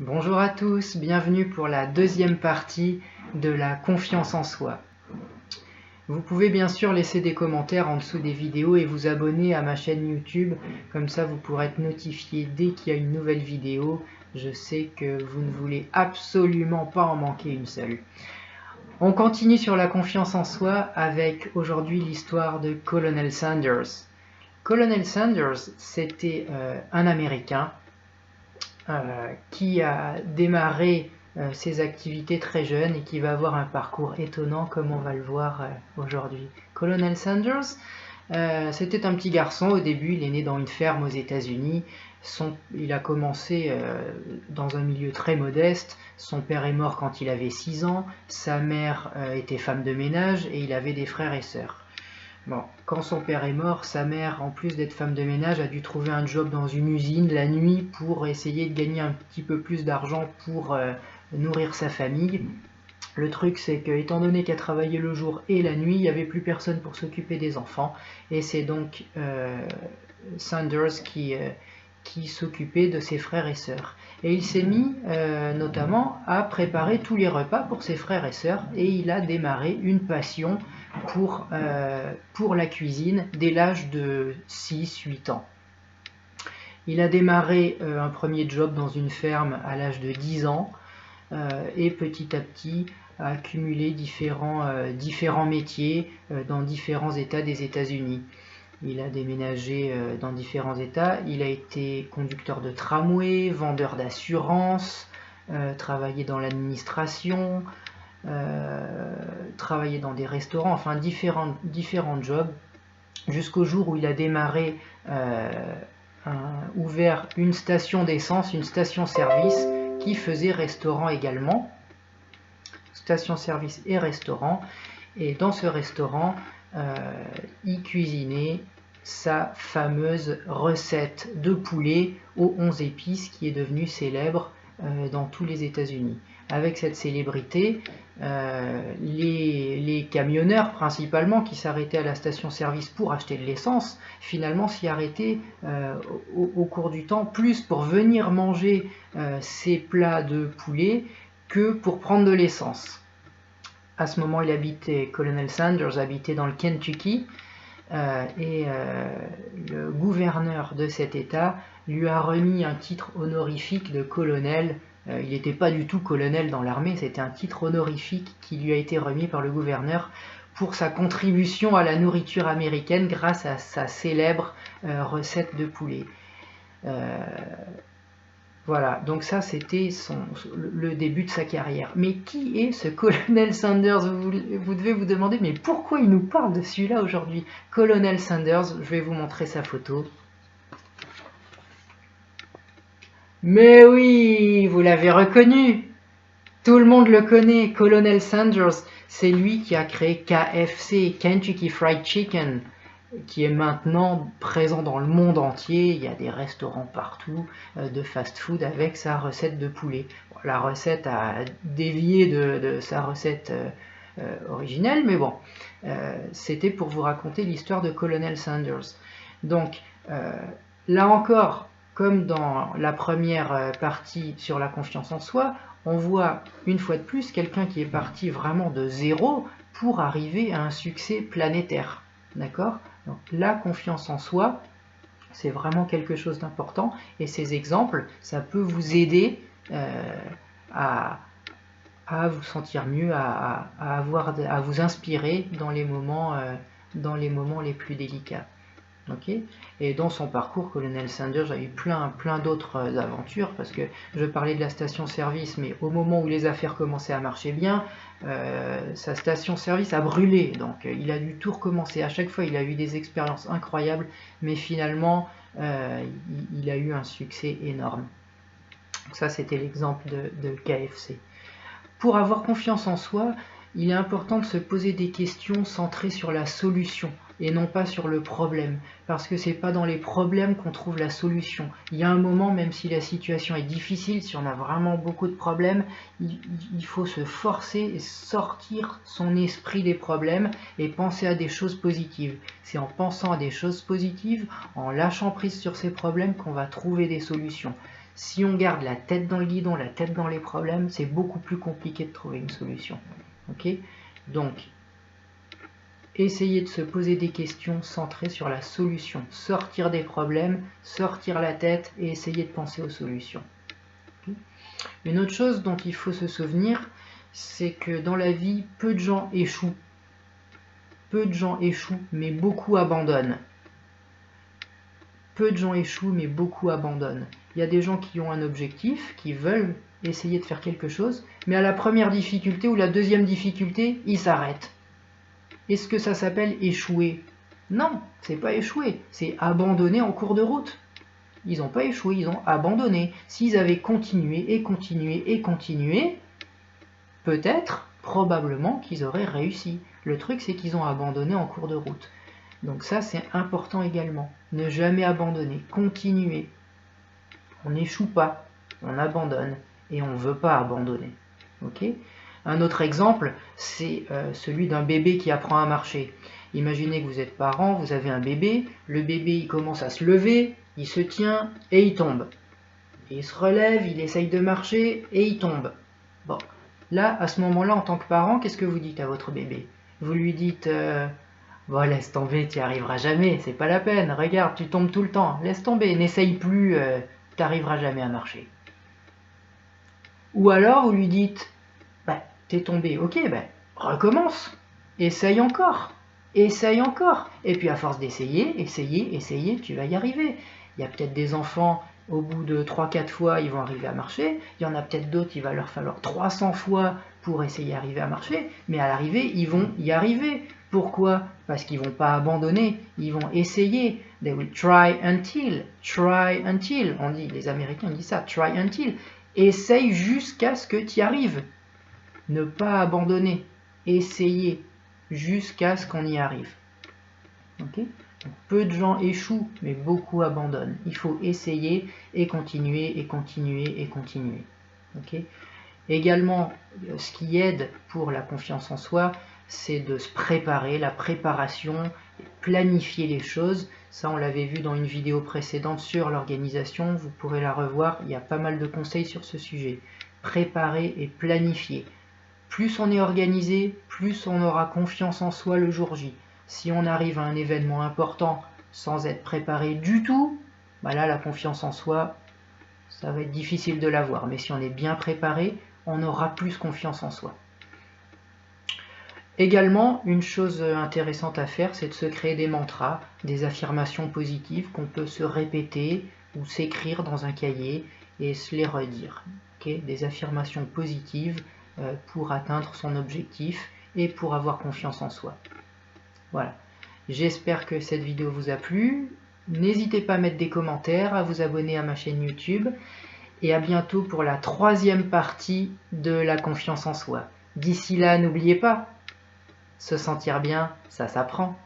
Bonjour à tous, bienvenue pour la deuxième partie de la confiance en soi. Vous pouvez bien sûr laisser des commentaires en dessous des vidéos et vous abonner à ma chaîne YouTube, comme ça vous pourrez être notifié dès qu'il y a une nouvelle vidéo. Je sais que vous ne voulez absolument pas en manquer une seule. On continue sur la confiance en soi avec aujourd'hui l'histoire de Colonel Sanders. Colonel Sanders, c'était un Américain qui a démarré ses activités très jeune et qui va avoir un parcours étonnant comme on va le voir aujourd'hui. Colonel Sanders, c'était un petit garçon au début, il est né dans une ferme aux États-Unis. Il a commencé dans un milieu très modeste. Son père est mort quand il avait 6 ans, sa mère était femme de ménage et il avait des frères et sœurs. Bon, quand son père est mort, sa mère, en plus d'être femme de ménage, a dû trouver un job dans une usine la nuit pour essayer de gagner un petit peu plus d'argent pour nourrir sa famille. Le truc, c'est que, étant donné qu'elle travaillait le jour et la nuit, il n'y avait plus personne pour s'occuper des enfants. Et c'est donc Sanders qui s'occupait de ses frères et sœurs. Et il s'est mis notamment à préparer tous les repas pour ses frères et sœurs. Et il a démarré une passion pour la cuisine dès l'âge de 6-8 ans. Il a démarré un premier job dans une ferme à l'âge de 10 ans et petit à petit a accumulé différents métiers dans différents États des États-Unis. Il a déménagé dans différents États, il a été conducteur de tramway, vendeur d'assurance, travaillé dans l'administration, travaillé dans des restaurants, enfin différents jobs, jusqu'au jour où il a démarré, ouvert une station d'essence, une station-service qui faisait restaurant également, station-service et restaurant, et dans ce restaurant, il cuisinait sa fameuse recette de poulet aux 11 épices qui est devenue célèbre dans tous les États-Unis. Avec cette célébrité, les camionneurs principalement qui s'arrêtaient à la station-service pour acheter de l'essence, finalement s'y arrêtaient au cours du temps, plus pour venir manger ces plats de poulet que pour prendre de l'essence. À ce moment, Colonel Sanders habitait dans le Kentucky et le gouverneur de cet État lui a remis un titre honorifique de colonel. Il n'était pas du tout colonel dans l'armée, c'était un titre honorifique qui lui a été remis par le gouverneur pour sa contribution à la nourriture américaine grâce à sa célèbre recette de poulet. Voilà, donc ça c'était le début de sa carrière. Mais qui est ce Colonel Sanders? Vous devez vous demander, mais pourquoi il nous parle de celui-là aujourd'hui? Colonel Sanders, je vais vous montrer sa photo. Mais oui, vous l'avez reconnu, tout le monde le connaît, Colonel Sanders, c'est lui qui a créé KFC, Kentucky Fried Chicken, qui est maintenant présent dans le monde entier. Il y a des restaurants partout de fast-food avec sa recette de poulet. Bon, la recette a dévié de sa recette originelle, mais bon, c'était pour vous raconter l'histoire de Colonel Sanders. Donc, là encore, comme dans la première partie sur la confiance en soi, on voit une fois de plus quelqu'un qui est parti vraiment de zéro pour arriver à un succès planétaire. D'accord? Donc la confiance en soi, c'est vraiment quelque chose d'important et ces exemples, ça peut vous aider à vous sentir mieux, à vous inspirer dans les moments les plus délicats. Okay. Et dans son parcours, Colonel Sanders a eu plein d'autres aventures, parce que je parlais de la station-service, mais au moment où les affaires commençaient à marcher bien, sa station-service a brûlé, donc il a dû tout recommencer. À chaque fois, il a eu des expériences incroyables, mais finalement, il a eu un succès énorme. Donc ça, c'était l'exemple de KFC. Pour avoir confiance en soi, il est important de se poser des questions centrées sur la solution et non pas sur le problème, parce que c'est pas dans les problèmes qu'on trouve la solution. Il y a un moment, même si la situation est difficile, si on a vraiment beaucoup de problèmes, il faut se forcer et sortir son esprit des problèmes et penser à des choses positives. C'est en pensant à des choses positives, en lâchant prise sur ces problèmes qu'on va trouver des solutions. Si on garde la tête dans le guidon, la tête dans les problèmes, c'est beaucoup plus compliqué de trouver une solution. Ok? Donc, essayez de se poser des questions centrées sur la solution. Sortir des problèmes, sortir la tête et essayer de penser aux solutions. Okay? Une autre chose dont il faut se souvenir, c'est que dans la vie, peu de gens échouent. Peu de gens échouent, mais beaucoup abandonnent. Peu de gens échouent, mais beaucoup abandonnent. Il y a des gens qui ont un objectif, qui veulent essayer de faire quelque chose, mais à la première difficulté ou la deuxième difficulté, ils s'arrêtent. Est-ce que ça s'appelle échouer? Non, c'est pas échouer, c'est abandonner en cours de route. Ils n'ont pas échoué, ils ont abandonné. S'ils avaient continué et continué et continué, peut-être, probablement qu'ils auraient réussi. Le truc, c'est qu'ils ont abandonné en cours de route. Donc ça, c'est important également. Ne jamais abandonner, continuer. On n'échoue pas, on abandonne et on ne veut pas abandonner. Ok ? Un autre exemple, c'est celui d'un bébé qui apprend à marcher. Imaginez que vous êtes parent, vous avez un bébé, le bébé il commence à se lever, il se tient et il tombe. Et il se relève, il essaye de marcher et il tombe. Bon, là, à ce moment-là, en tant que parent, qu'est-ce que vous dites à votre bébé? Vous lui dites bon, laisse tomber, tu n'y arriveras jamais, c'est pas la peine, regarde, tu tombes tout le temps, laisse tomber, n'essaye plus, tu n'arriveras jamais à marcher. Ou alors vous lui dites bah, t'es tombé, ok, bah, recommence, essaye encore, et puis à force d'essayer, essayer, tu vas y arriver. Il y a peut-être des enfants, au bout de 3-4 fois, ils vont arriver à marcher, il y en a peut-être d'autres, il va leur falloir 300 fois pour essayer d'arriver à marcher, mais à l'arrivée, ils vont y arriver. Pourquoi? Parce qu'ils ne vont pas abandonner, ils vont essayer. They will try until, on dit, les Américains disent ça, try until. Essaye jusqu'à ce que tu y arrives. Ne pas abandonner, essayer jusqu'à ce qu'on y arrive. Okay? Donc, peu de gens échouent, mais beaucoup abandonnent. Il faut essayer et continuer et continuer et continuer. Okay? Également, ce qui aide pour la confiance en soi, c'est de se préparer, la préparation, planifier les choses. Ça, on l'avait vu dans une vidéo précédente sur l'organisation, vous pourrez la revoir, il y a pas mal de conseils sur ce sujet. Préparer et planifier. Plus on est organisé, plus on aura confiance en soi le jour J. Si on arrive à un événement important sans être préparé du tout, bah là, la confiance en soi, ça va être difficile de l'avoir. Mais si on est bien préparé, on aura plus confiance en soi. Également, une chose intéressante à faire, c'est de se créer des mantras, des affirmations positives qu'on peut se répéter ou s'écrire dans un cahier et se les redire. Okay? Des affirmations positives pour atteindre son objectif et pour avoir confiance en soi. Voilà. J'espère que cette vidéo vous a plu. N'hésitez pas à mettre des commentaires, à vous abonner à ma chaîne YouTube. Et à bientôt pour la 3e partie de la confiance en soi. D'ici là, n'oubliez pas, se sentir bien, ça s'apprend.